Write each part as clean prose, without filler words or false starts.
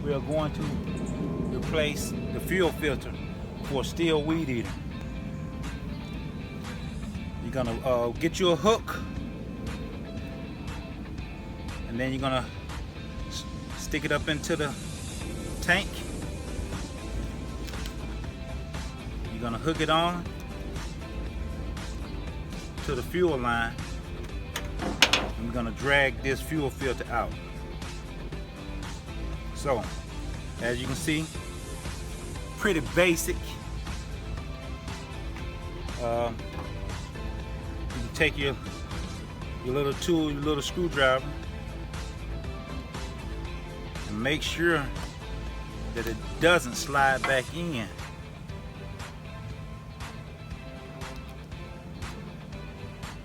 we are going to replace the fuel filter for Stihl Weed Eater. You're gonna get you a hook, and then you're gonna stick it up into the tank. You're gonna hook it on to the fuel line, and we're gonna drag this fuel filter out. So, as you can see, pretty basic. You can take your little tool, your little screwdriver, and make sure that it doesn't slide back in.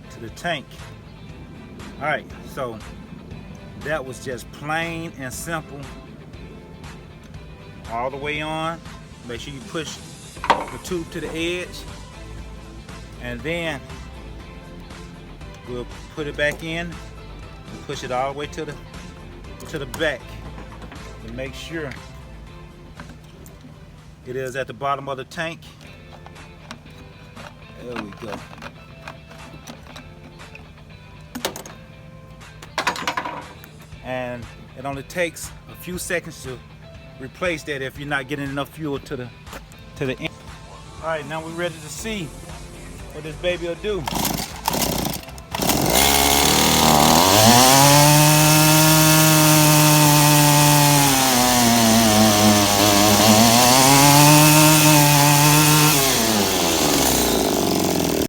To the tank. Alright, so that was just plain and simple. All the way on. Make sure you push the tube to the edge, and then we'll put it back in and push it all the way to the back, and make sure it is at the bottom of the tank. There we go. And it only takes a few seconds to replace that if you're not getting enough fuel to the end. All right, now we're ready to see what this baby will do.